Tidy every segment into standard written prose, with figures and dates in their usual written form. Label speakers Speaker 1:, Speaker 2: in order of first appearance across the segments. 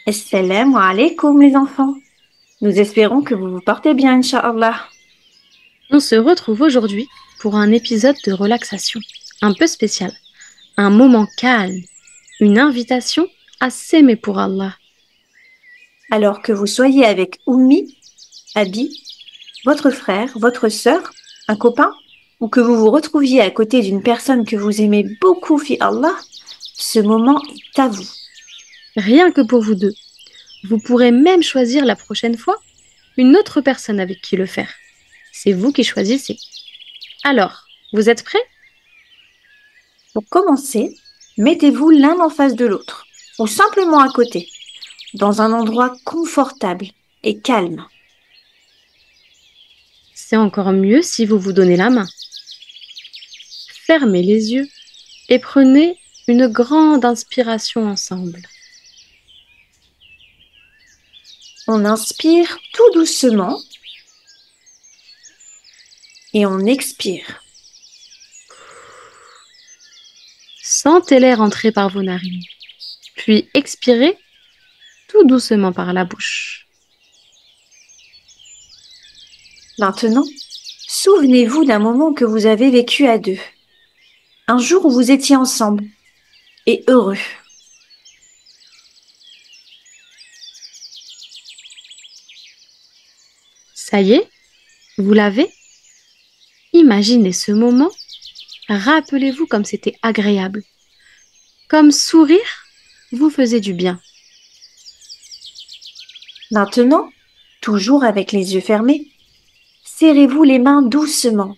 Speaker 1: Assalamu alaikum les enfants. Nous espérons que vous vous portez bien, Inch'Allah.
Speaker 2: On se retrouve aujourd'hui pour un épisode de relaxation un peu spécial, un moment calme, une invitation à s'aimer pour Allah.
Speaker 1: Alors que vous soyez avec Ummi, Abi, votre frère, votre sœur, un copain, ou que vous vous retrouviez à côté d'une personne que vous aimez beaucoup, fi Allah, ce moment est à vous.
Speaker 2: Rien que pour vous deux. Vous pourrez même choisir la prochaine fois une autre personne avec qui le faire. C'est vous qui choisissez. Alors, vous êtes prêts?
Speaker 1: Pour commencer, mettez-vous l'un en face de l'autre, ou simplement à côté, dans un endroit confortable et calme.
Speaker 2: C'est encore mieux si vous vous donnez la main. Fermez les yeux et prenez une grande inspiration ensemble.
Speaker 1: On inspire tout doucement et on expire.
Speaker 2: Sentez l'air entrer par vos narines, puis expirez tout doucement par la bouche.
Speaker 1: Maintenant, souvenez-vous d'un moment que vous avez vécu à deux. Un jour où vous étiez ensemble et heureux.
Speaker 2: Ça y est, vous l'avez? Imaginez ce moment, rappelez-vous comme c'était agréable. Comme sourire vous faisait du bien.
Speaker 1: Maintenant, toujours avec les yeux fermés, serrez-vous les mains doucement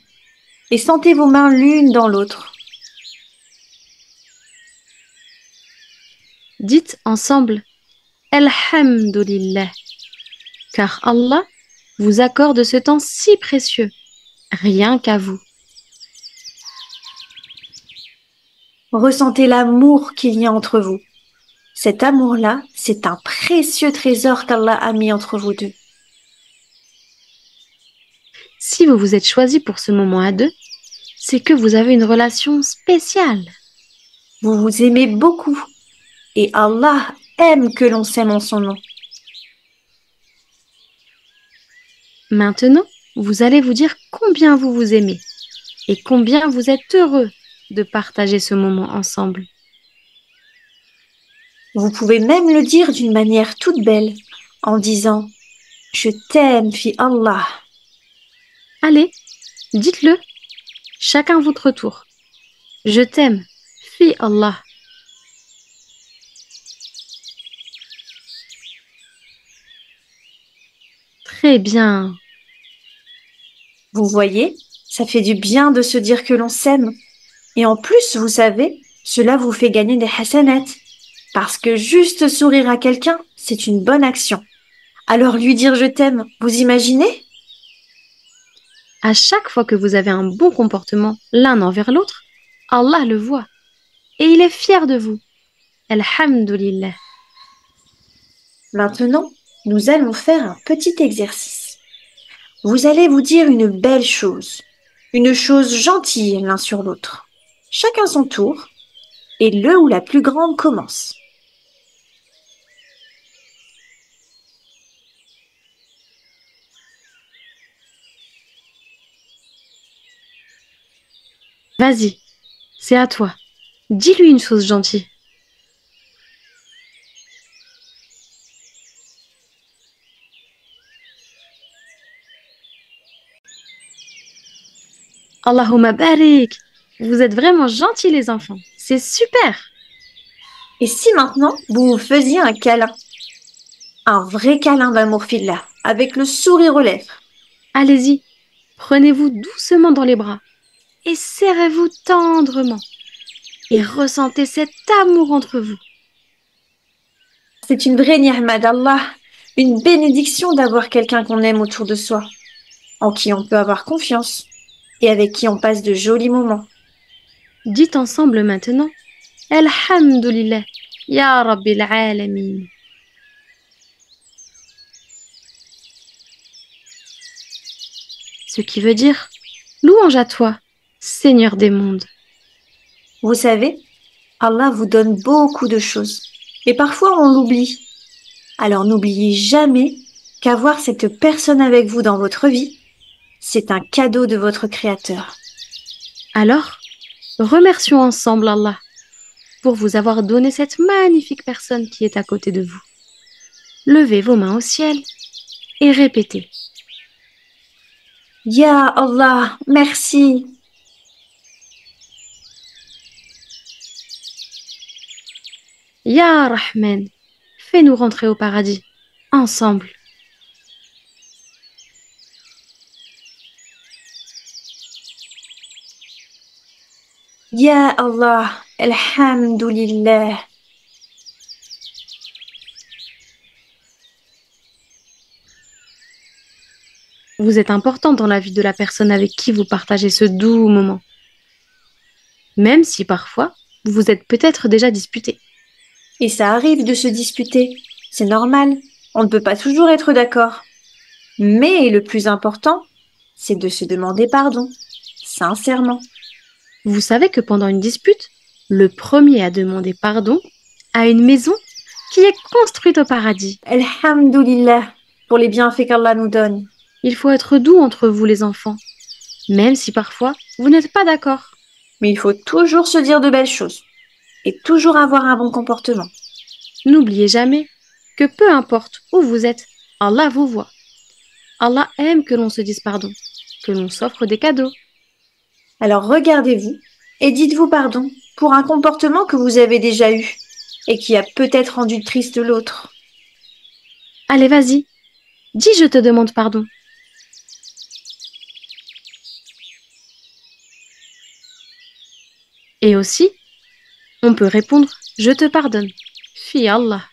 Speaker 1: et sentez vos mains l'une dans l'autre.
Speaker 2: Dites ensemble Alhamdulillah, car Allah vous accorde ce temps si précieux, rien qu'à vous.
Speaker 1: Ressentez l'amour qu'il y a entre vous. Cet amour-là, c'est un précieux trésor qu'Allah a mis entre vous deux.
Speaker 2: Si vous vous êtes choisi pour ce moment à deux, c'est que vous avez une relation spéciale.
Speaker 1: Vous vous aimez beaucoup et Allah aime que l'on s'aime en son nom.
Speaker 2: Maintenant, vous allez vous dire combien vous vous aimez et combien vous êtes heureux de partager ce moment ensemble.
Speaker 1: Vous pouvez même le dire d'une manière toute belle en disant « Je t'aime, fi Allah ».
Speaker 2: Allez, dites-le, chacun votre tour. Je t'aime, fi Allah. Très bien.
Speaker 1: Vous voyez, ça fait du bien de se dire que l'on s'aime. Et en plus, vous savez, cela vous fait gagner des hasanat. Parce que juste sourire à quelqu'un, c'est une bonne action. Alors lui dire je t'aime, vous imaginez?
Speaker 2: À chaque fois que vous avez un bon comportement l'un envers l'autre, Allah le voit et il est fier de vous. Alhamdulillah.
Speaker 1: Maintenant, nous allons faire un petit exercice. Vous allez vous dire une chose gentille l'un sur l'autre. Chacun son tour, et le ou la plus grande commence.
Speaker 2: Vas-y, c'est à toi. Dis-lui une chose gentille. Allahumma barik. Vous êtes vraiment gentils les enfants. C'est super.
Speaker 1: Et si maintenant, vous vous faisiez un câlin? Un vrai câlin d'amour fillah, avec le sourire aux lèvres.
Speaker 2: Allez-y, prenez-vous doucement dans les bras et serrez-vous tendrement et ressentez cet amour entre vous.
Speaker 1: C'est une vraie ni'ma d'Allah, une bénédiction d'avoir quelqu'un qu'on aime autour de soi, en qui on peut avoir confiance et avec qui on passe de jolis moments.
Speaker 2: Dites ensemble maintenant Alhamdulillah, Ya Rabbil Alamin. Ce qui veut dire louange à toi, Seigneur des mondes.
Speaker 1: Vous savez, Allah vous donne beaucoup de choses, et parfois on l'oublie. Alors n'oubliez jamais qu'avoir cette personne avec vous dans votre vie, c'est un cadeau de votre Créateur.
Speaker 2: Alors, remercions ensemble Allah pour vous avoir donné cette magnifique personne qui est à côté de vous. Levez vos mains au ciel et répétez.
Speaker 1: Ya Allah, merci.
Speaker 2: Ya Rahman, fais-nous rentrer au paradis, ensemble.
Speaker 1: Ya Allah, Alhamdulillah.
Speaker 2: Vous êtes important dans la vie de la personne avec qui vous partagez ce doux moment. Même si parfois, vous vous êtes peut-être déjà disputé.
Speaker 1: Et ça arrive de se disputer. C'est normal. On ne peut pas toujours être d'accord. Mais le plus important, c'est de se demander pardon. Sincèrement.
Speaker 2: Vous savez que pendant une dispute, le premier à demander pardon a une maison qui est construite au paradis.
Speaker 1: Alhamdulillah pour les bienfaits qu'Allah nous donne.
Speaker 2: Il faut être doux entre vous les enfants, même si parfois vous n'êtes pas d'accord.
Speaker 1: Mais il faut toujours se dire de belles choses. Et toujours avoir un bon comportement.
Speaker 2: N'oubliez jamais que peu importe où vous êtes, Allah vous voit. Allah aime que l'on se dise pardon, que l'on s'offre des cadeaux.
Speaker 1: Alors regardez-vous et dites-vous pardon pour un comportement que vous avez déjà eu et qui a peut-être rendu triste l'autre.
Speaker 2: Allez, vas-y, dis je te demande pardon. Et aussi, on peut répondre je te pardonne, fi Allah.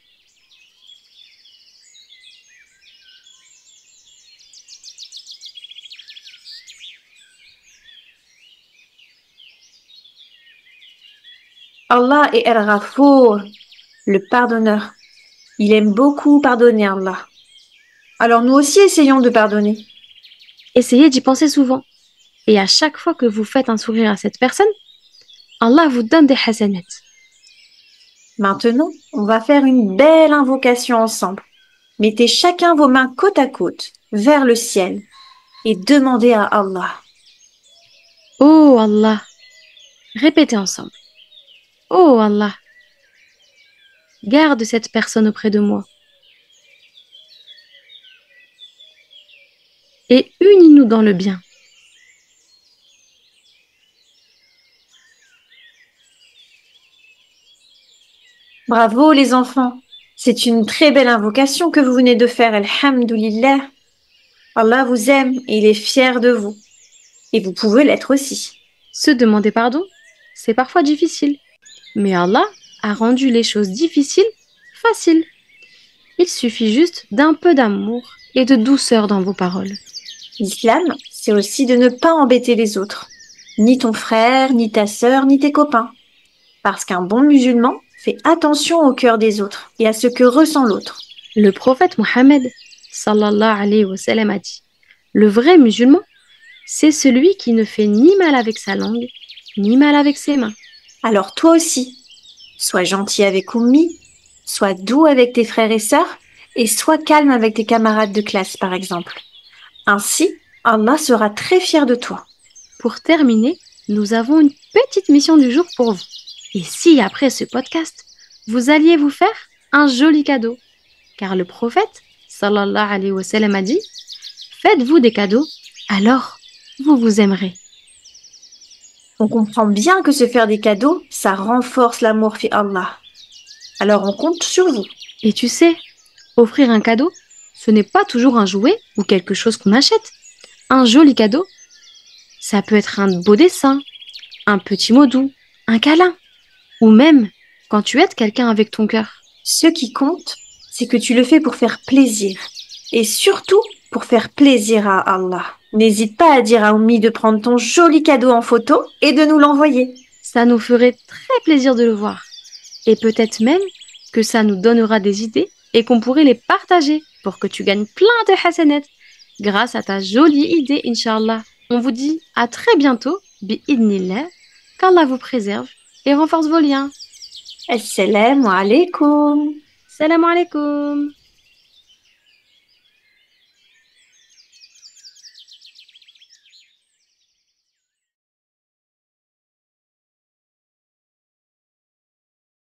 Speaker 1: Allah est Al-Ghafour, le pardonneur. Il aime beaucoup pardonner Allah. Alors nous aussi essayons de pardonner.
Speaker 2: Essayez d'y penser souvent. Et à chaque fois que vous faites un sourire à cette personne, Allah vous donne des hasanats.
Speaker 1: Maintenant, on va faire une belle invocation ensemble. Mettez chacun vos mains côte à côte vers le ciel et demandez à Allah.
Speaker 2: Oh Allah, répétez ensemble. Oh Allah, garde cette personne auprès de moi. Et unis-nous dans le bien.
Speaker 1: Bravo les enfants, c'est une très belle invocation que vous venez de faire, Alhamdulillah. Allah vous aime et il est fier de vous. Et vous pouvez l'être aussi.
Speaker 2: Se demander pardon, c'est parfois difficile. Mais Allah a rendu les choses difficiles faciles. Il suffit juste d'un peu d'amour et de douceur dans vos paroles.
Speaker 1: L'islam, c'est aussi de ne pas embêter les autres. Ni ton frère, ni ta sœur, ni tes copains. Parce qu'un bon musulman fait attention au cœur des autres et à ce que ressent l'autre.
Speaker 2: Le prophète Mohammed sallallahu alayhi wa sallam a dit, le vrai musulman, c'est celui qui ne fait ni mal avec sa langue, ni mal avec ses mains.
Speaker 1: Alors toi aussi, sois gentil avec Ummi, sois doux avec tes frères et sœurs, et sois calme avec tes camarades de classe, par exemple. Ainsi, Allah sera très fier de toi.
Speaker 2: Pour terminer, nous avons une petite mission du jour pour vous. Et si après ce podcast, vous alliez vous faire un joli cadeau, car le prophète sallallahu alayhi wa sallam a dit, faites-vous des cadeaux, alors vous vous aimerez.
Speaker 1: On comprend bien que se faire des cadeaux, ça renforce l'amour fi Allah. Alors on compte sur vous.
Speaker 2: Et tu sais, offrir un cadeau, ce n'est pas toujours un jouet ou quelque chose qu'on achète. Un joli cadeau, ça peut être un beau dessin, un petit mot doux, un câlin, ou même quand tu aides quelqu'un avec ton cœur.
Speaker 1: Ce qui compte, c'est que tu le fais pour faire plaisir. Et surtout, pour faire plaisir à Allah. N'hésite pas à dire à Ummi de prendre ton joli cadeau en photo et de nous l'envoyer.
Speaker 2: Ça nous ferait très plaisir de le voir. Et peut-être même que ça nous donnera des idées et qu'on pourrait les partager pour que tu gagnes plein de hasanat grâce à ta jolie idée, Inch'Allah. On vous dit à très bientôt, bi'idnillah, qu'Allah vous préserve et renforce vos liens.
Speaker 1: Assalamu alaikum.
Speaker 2: Salam alaikum.